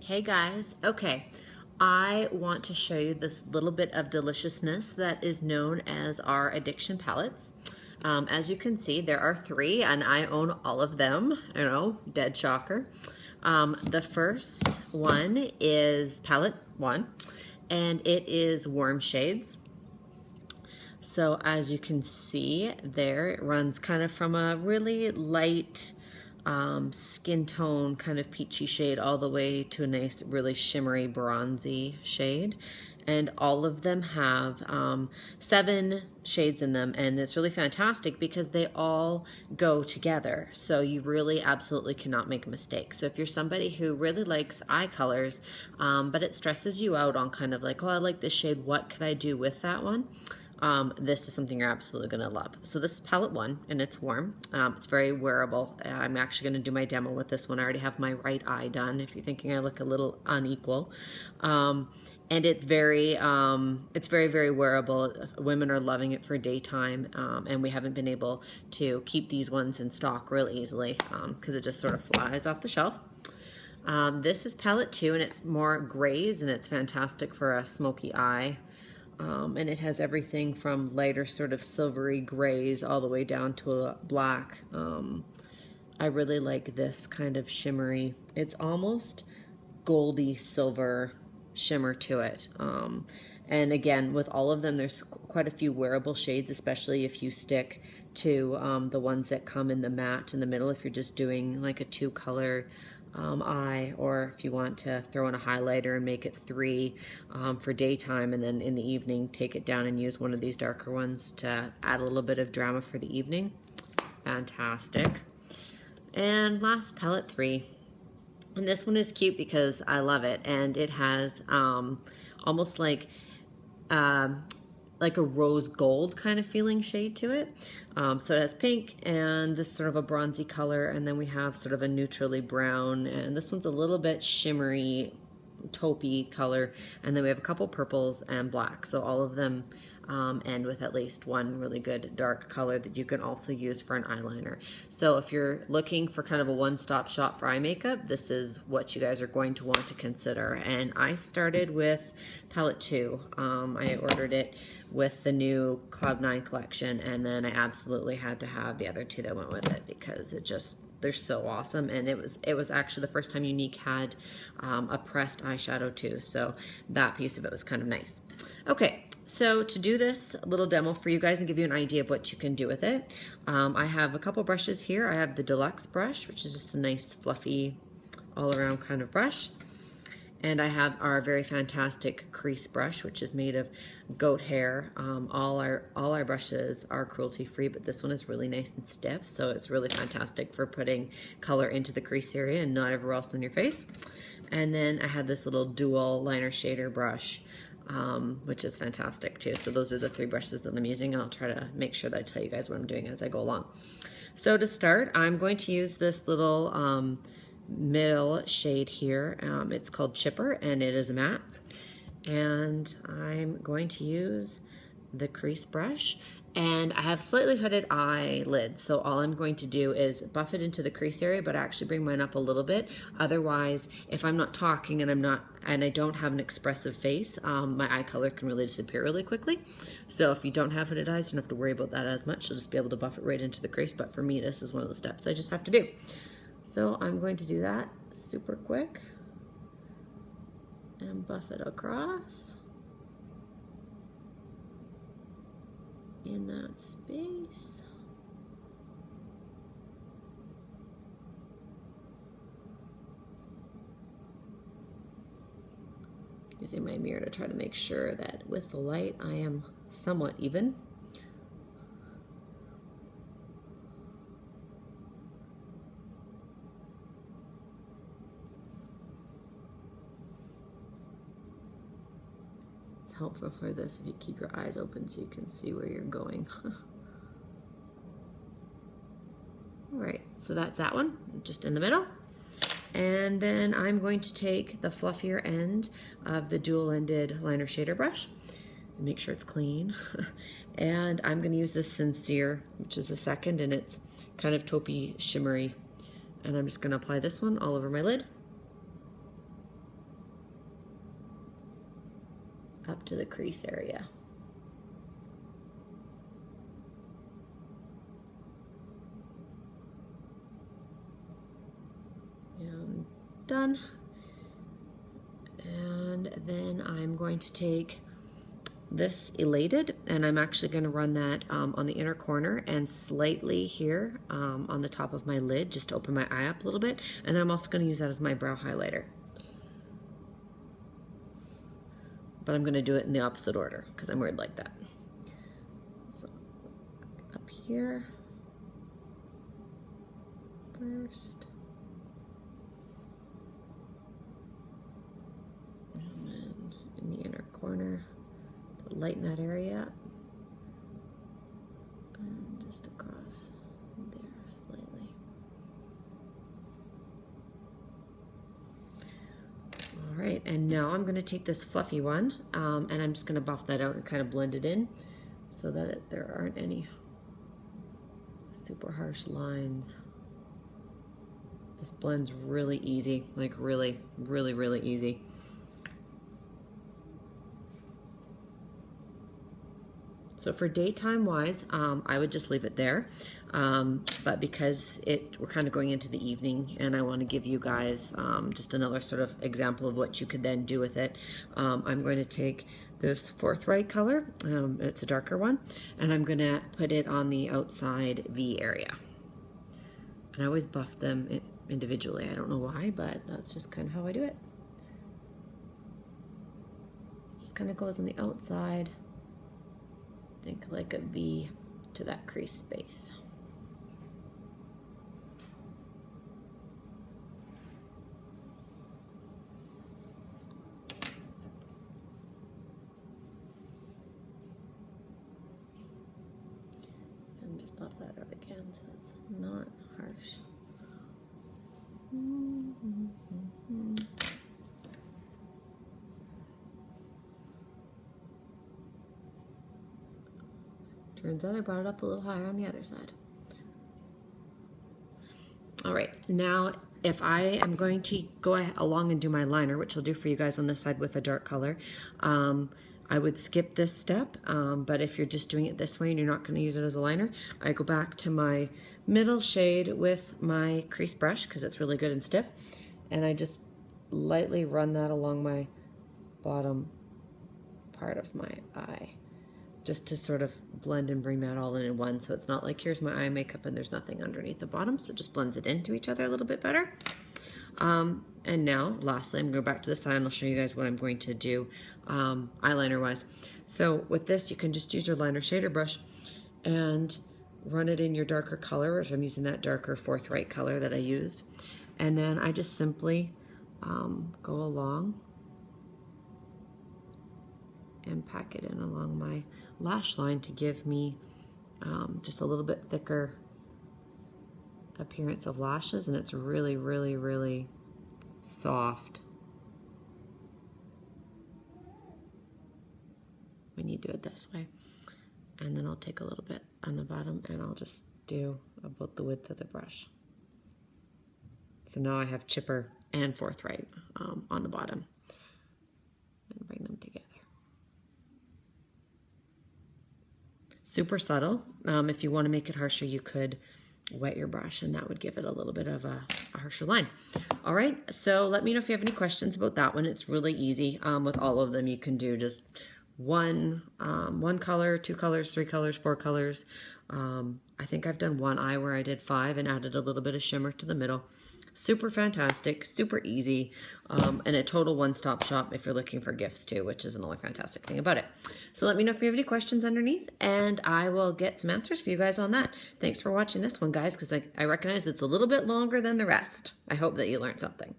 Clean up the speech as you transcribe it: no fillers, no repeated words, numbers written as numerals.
Hey guys, okay, I want to show you this little bit of deliciousness that is known as our addiction palettes. As you can see, there are three, and I own all of them. Dead shocker. The first one is palette one, and it is Warm Shades. So as you can see there, it runs kind of from a really light skin tone, kind of peachy shade, all the way to a nice, really shimmery, bronzy shade. And all of them have 7 shades in them, and it's really fantastic because they all go together. So you really absolutely cannot make a mistake. So if you're somebody who really likes eye colors, but it stresses you out on kind of like, oh, I like this shade, what could I do with that one? This is something you're absolutely going to love. So this is palette one, and it's warm. It's very wearable. I'm actually going to do my demo with this one. I already have my right eye done, if you're thinking I look a little unequal. And it's very, very wearable. Women are loving it for daytime, and we haven't been able to keep these ones in stock real easily because it just sort of flies off the shelf. This is palette two, and it's more grays, and it's fantastic for a smoky eye. And it has everything from lighter sort of silvery grays all the way down to a black. I really like this kind of shimmery. It's almost goldy silver shimmer to it. And again, with all of them, there's quite a few wearable shades, especially if you stick to the ones that come in the matte in the middle, if you're just doing like a 2-color eye, or if you want to throw in a highlighter and make it 3 for daytime, and then in the evening take it down and use one of these darker ones to add a little bit of drama for the evening. Fantastic. And last, palette 3. And this one is cute because I love it, and it has almost like a rose gold kind of feeling shade to it. So it has pink and this sort of a bronzy color, and then we have sort of a neutrally brown, and this one's a little bit shimmery taupey color, and then we have a couple purples and black. So all of them end with at least one really good dark color that you can also use for an eyeliner. So if you're looking for kind of a one-stop shop for eye makeup, this is what you guys are going to want to consider. And I started with palette 2. I ordered it with the new Cloud 9 collection, and then I absolutely had to have the other 2 that went with it because they're so awesome. And it was actually the first time Younique had a pressed eyeshadow too, so that piece of it was kind of nice. Okay, so to do this little demo for you guys and give you an idea of what you can do with it, I have a couple brushes here. I have the Deluxe brush, which is just a nice fluffy all around kind of brush. And I have our very fantastic crease brush, which is made of goat hair. All our brushes are cruelty-free, but this one is really nice and stiff, so it's really fantastic for putting color into the crease area and not everywhere else on your face. And then I have this little dual liner shader brush, which is fantastic too. So those are the 3 brushes that I'm using, and I'll try to make sure that I tell you guys what I'm doing as I go along. So to start, I'm going to use this little middle shade here. It's called Chipper, and it is a matte. And I'm going to use the crease brush, and I have slightly hooded eyelids, so all I'm going to do is buff it into the crease area, but actually bring mine up a little bit. Otherwise, if I'm not talking and I don't have an expressive face, my eye color can really disappear really quickly. So if you don't have hooded eyes, you don't have to worry about that as much. You'll just be able to buff it right into the crease, but for me, this is one of the steps I just have to do. So I'm going to do that super quick and buff it across in that space. Using my mirror to try to make sure that with the light I am somewhat even. Helpful for this if you keep your eyes open so you can see where you're going. All right, so that's that one, just in the middle. And then I'm going to take the fluffier end of the dual-ended liner shader brush and make sure it's clean. And I'm going to use this Sincere, which is the second, and it's kind of taupey shimmery. And I'm just going to apply this one all over my lid. up to the crease area. And done. And then I'm going to take this Elated, and I'm actually going to run that on the inner corner and slightly here on the top of my lid, just to open my eye up a little bit. And then I'm also going to use that as my brow highlighter. But I'm going to do it in the opposite order because I'm weird like that. So up here first. And then in the inner corner to lighten that area up. And just across there slightly. All right, and now I'm going to take this fluffy one and I'm just going to buff that out and kind of blend it in so that there aren't any super harsh lines. This blends really easy, like really, really, really easy. So for daytime wise, I would just leave it there. But because we're kind of going into the evening and I want to give you guys just another sort of example of what you could then do with it, I'm going to take this Forthright color, it's a darker one, and I'm going to put it on the outside V area. And I always buff them individually. I don't know why, but that's just kind of how I do it. It just kind of goes on the outside. Think like a V to that crease space. And just buff that out again so it's not harsh. Turns out I brought it up a little higher on the other side. All right, now if I am going to go along and do my liner, which I'll do for you guys on this side with a dark color, I would skip this step, but if you're just doing it this way and you're not going to use it as a liner, I go back to my middle shade with my crease brush because it's really good and stiff, and I just lightly run that along my bottom part of my eye, just to sort of blend and bring that all in one, so it's not like here's my eye makeup and there's nothing underneath the bottom, so it just blends it into each other a little bit better. And now, lastly, I'm going to go back to the side and I'll show you guys what I'm going to do eyeliner wise. So with this, you can just use your liner shader brush and run it in your darker color, which I'm using that darker Forthright color that I used. And then I just simply go along and pack it in along my lash line to give me just a little bit thicker appearance of lashes, and it's really, really, really soft when you do it this way. And then I'll take a little bit on the bottom and I'll just do about the width of the brush. So now I have Chipper and Forthright on the bottom, and bring them together. Super subtle. If you want to make it harsher, you could wet your brush and that would give it a little bit of a harsher line. All right, so let me know if you have any questions about that one. It's really easy. With all of them, you can do just one color, 2 colors, 3 colors, 4 colors. I think I've done one eye where I did 5 and added a little bit of shimmer to the middle. Super fantastic, super easy, and a total one-stop shop if you're looking for gifts too, which is another fantastic thing about it. So let me know if you have any questions underneath, and I will get some answers for you guys on that. Thanks for watching this one, guys, because I recognize it's a little bit longer than the rest. I hope that you learned something.